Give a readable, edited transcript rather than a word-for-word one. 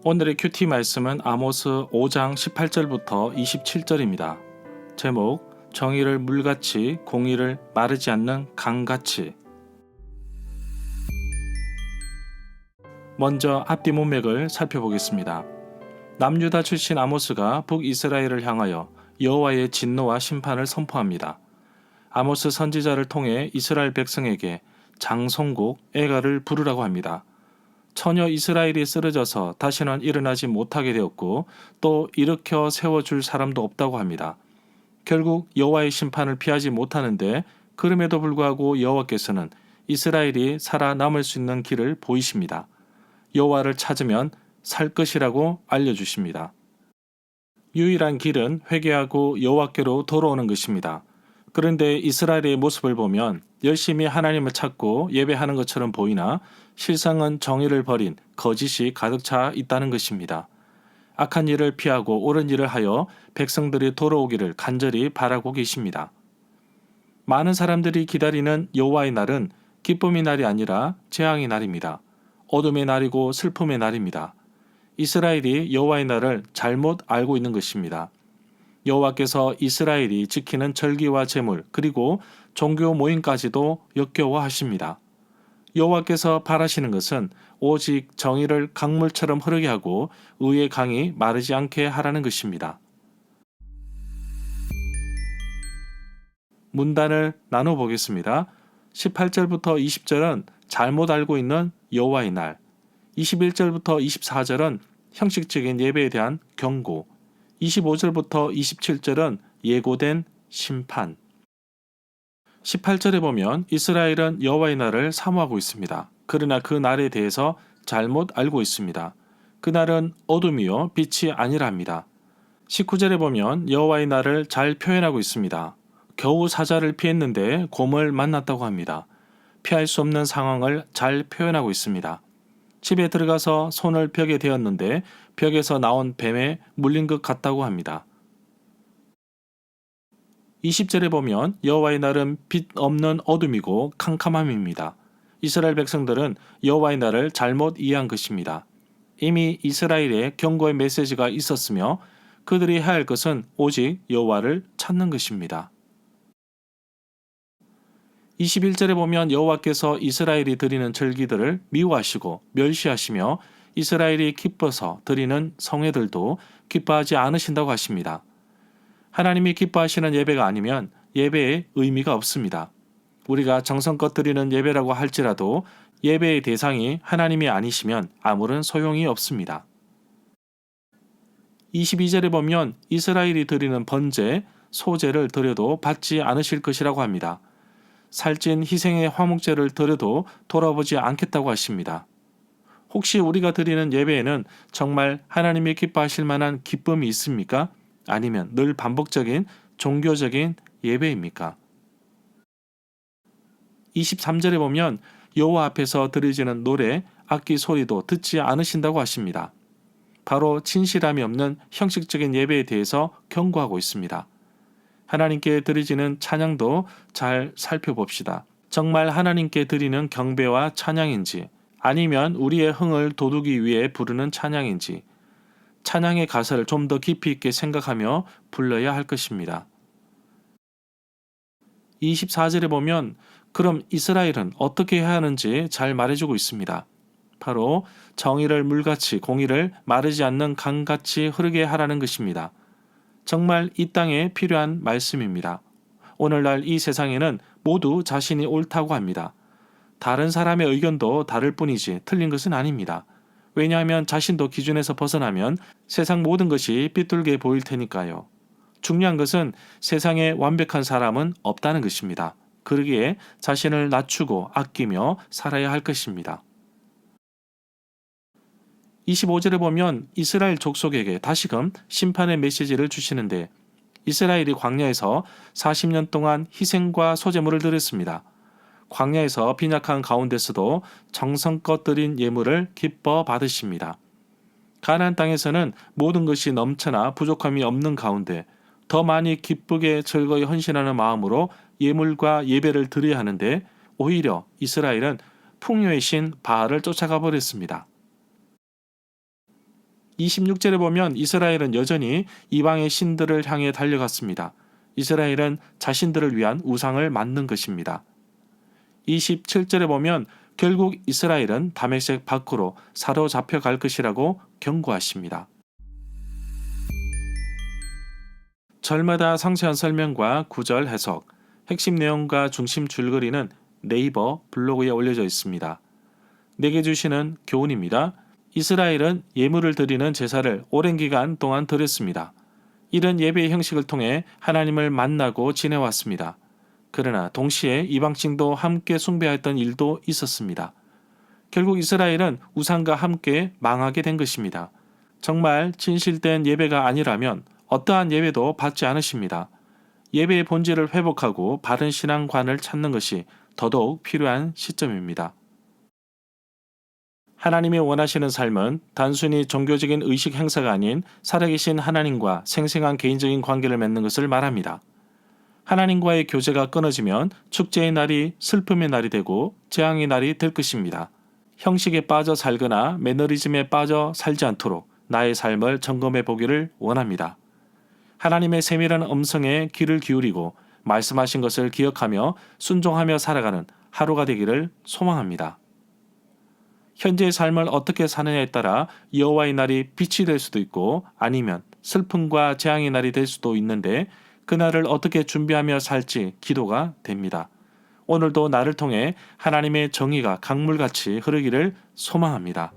오늘의 큐티 말씀은 아모스 5장 18절부터 27절입니다. 제목, 정의를 물같이 공의를 마르지 않는 강같이. 먼저 앞뒤 문맥을 살펴보겠습니다. 남유다 출신 아모스가 북이스라엘을 향하여 여호와의 진노와 심판을 선포합니다. 아모스 선지자를 통해 이스라엘 백성에게 장송국 에가를 부르라고 합니다. 처녀 이스라엘이 쓰러져서 다시는 일어나지 못하게 되었고 또 일으켜 세워줄 사람도 없다고 합니다. 결국 여호와의 심판을 피하지 못하는데 그럼에도 불구하고 여호와께서는 이스라엘이 살아남을 수 있는 길을 보이십니다. 여호와를 찾으면 살 것이라고 알려주십니다. 유일한 길은 회개하고 여호와께로 돌아오는 것입니다. 그런데 이스라엘의 모습을 보면 열심히 하나님을 찾고 예배하는 것처럼 보이나 실상은 정의를 버린 거짓이 가득 차 있다는 것입니다. 악한 일을 피하고 옳은 일을 하여 백성들이 돌아오기를 간절히 바라고 계십니다. 많은 사람들이 기다리는 여호와의 날은 기쁨의 날이 아니라 재앙의 날입니다. 어둠의 날이고 슬픔의 날입니다. 이스라엘이 여호와의 날을 잘못 알고 있는 것입니다. 여호와께서 이스라엘이 지키는 절기와 제물 그리고 종교 모임까지도 역겨워하십니다. 여호와께서 바라시는 것은 오직 정의를 강물처럼 흐르게 하고 의의 강이 마르지 않게 하라는 것입니다. 문단을 나눠보겠습니다. 18절부터 20절은 잘못 알고 있는 여호와의 날, 21절부터 24절은 형식적인 예배에 대한 경고, 25절부터 27절은 예고된 심판. 18절에 보면 이스라엘은 여호와의 날을 사모하고 있습니다. 그러나 그 날에 대해서 잘못 알고 있습니다. 그 날은 어둠이요 빛이 아니라 합니다. 19절에 보면 여호와의 날을 잘 표현하고 있습니다. 겨우 사자를 피했는데 곰을 만났다고 합니다. 피할 수 없는 상황을 잘 표현하고 있습니다. 집에 들어가서 손을 벽에 대었는데 벽에서 나온 뱀에 물린 것 같다고 합니다. 20절에 보면 여호와의 날은 빛 없는 어둠이고 캄캄함입니다. 이스라엘 백성들은 여호와의 날을 잘못 이해한 것입니다. 이미 이스라엘에 경고의 메시지가 있었으며 그들이 해야 할 것은 오직 여호와를 찾는 것입니다. 21절에 보면 여호와께서 이스라엘이 드리는 절기들을 미워하시고 멸시하시며 이스라엘이 기뻐서 드리는 성회들도 기뻐하지 않으신다고 하십니다. 하나님이 기뻐하시는 예배가 아니면 예배에 의미가 없습니다. 우리가 정성껏 드리는 예배라고 할지라도 예배의 대상이 하나님이 아니시면 아무런 소용이 없습니다. 22절에 보면 이스라엘이 드리는 번제, 소제를 드려도 받지 않으실 것이라고 합니다. 살찐 희생의 화목제를 드려도 돌아보지 않겠다고 하십니다. 혹시 우리가 드리는 예배에는 정말 하나님이 기뻐하실 만한 기쁨이 있습니까? 아니면 늘 반복적인 종교적인 예배입니까? 23절에 보면 여호와 앞에서 드려지는 노래, 악기 소리도 듣지 않으신다고 하십니다. 바로 진실함이 없는 형식적인 예배에 대해서 경고하고 있습니다. 하나님께 드리지는 찬양도 잘 살펴봅시다. 정말 하나님께 드리는 경배와 찬양인지 아니면 우리의 흥을 돋우기 위해 부르는 찬양인지 찬양의 가사를 좀 더 깊이 있게 생각하며 불러야 할 것입니다. 24절에 보면 그럼 이스라엘은 어떻게 해야 하는지 잘 말해주고 있습니다. 바로 정의를 물같이 공의를 마르지 않는 강같이 흐르게 하라는 것입니다. 정말 이 땅에 필요한 말씀입니다. 오늘날 이 세상에는 모두 자신이 옳다고 합니다. 다른 사람의 의견도 다를 뿐이지 틀린 것은 아닙니다. 왜냐하면 자신도 기준에서 벗어나면 세상 모든 것이 삐뚤게 보일 테니까요. 중요한 것은 세상에 완벽한 사람은 없다는 것입니다. 그러기에 자신을 낮추고 아끼며 살아야 할 것입니다. 25절에 보면 이스라엘 족속에게 다시금 심판의 메시지를 주시는데 이스라엘이 광야에서 40년 동안 희생과 소제물을 드렸습니다. 광야에서 빈약한 가운데서도 정성껏 드린 예물을 기뻐 받으십니다. 가나안 땅에서는 모든 것이 넘쳐나 부족함이 없는 가운데 더 많이 기쁘게 즐거이 헌신하는 마음으로 예물과 예배를 드려야 하는데 오히려 이스라엘은 풍요의 신 바알을 쫓아가 버렸습니다. 26절에 보면 이스라엘은 여전히 이방의 신들을 향해 달려갔습니다. 이스라엘은 자신들을 위한 우상을 만든 것입니다. 27절에 보면 결국 이스라엘은 다메섹 밖으로 사로잡혀 갈 것이라고 경고하십니다. 절마다 상세한 설명과 구절 해석, 핵심 내용과 중심 줄거리는 네이버 블로그에 올려져 있습니다. 내게 주시는 교훈입니다. 이스라엘은 예물을 드리는 제사를 오랜 기간 동안 드렸습니다. 이런 예배의 형식을 통해 하나님을 만나고 지내왔습니다. 그러나 동시에 이방신도 함께 숭배했던 일도 있었습니다. 결국 이스라엘은 우상과 함께 망하게 된 것입니다. 정말 진실된 예배가 아니라면 어떠한 예배도 받지 않으십니다. 예배의 본질을 회복하고 바른 신앙관을 찾는 것이 더더욱 필요한 시점입니다. 하나님이 원하시는 삶은 단순히 종교적인 의식 행사가 아닌 살아계신 하나님과 생생한 개인적인 관계를 맺는 것을 말합니다. 하나님과의 교제가 끊어지면 축제의 날이 슬픔의 날이 되고 재앙의 날이 될 것입니다. 형식에 빠져 살거나 매너리즘에 빠져 살지 않도록 나의 삶을 점검해 보기를 원합니다. 하나님의 세밀한 음성에 귀를 기울이고 말씀하신 것을 기억하며 순종하며 살아가는 하루가 되기를 소망합니다. 현재의 삶을 어떻게 사느냐에 따라 여호와의 날이 빛이 될 수도 있고 아니면 슬픔과 재앙의 날이 될 수도 있는데 그날을 어떻게 준비하며 살지 기도가 됩니다. 오늘도 나를 통해 하나님의 정의가 강물같이 흐르기를 소망합니다.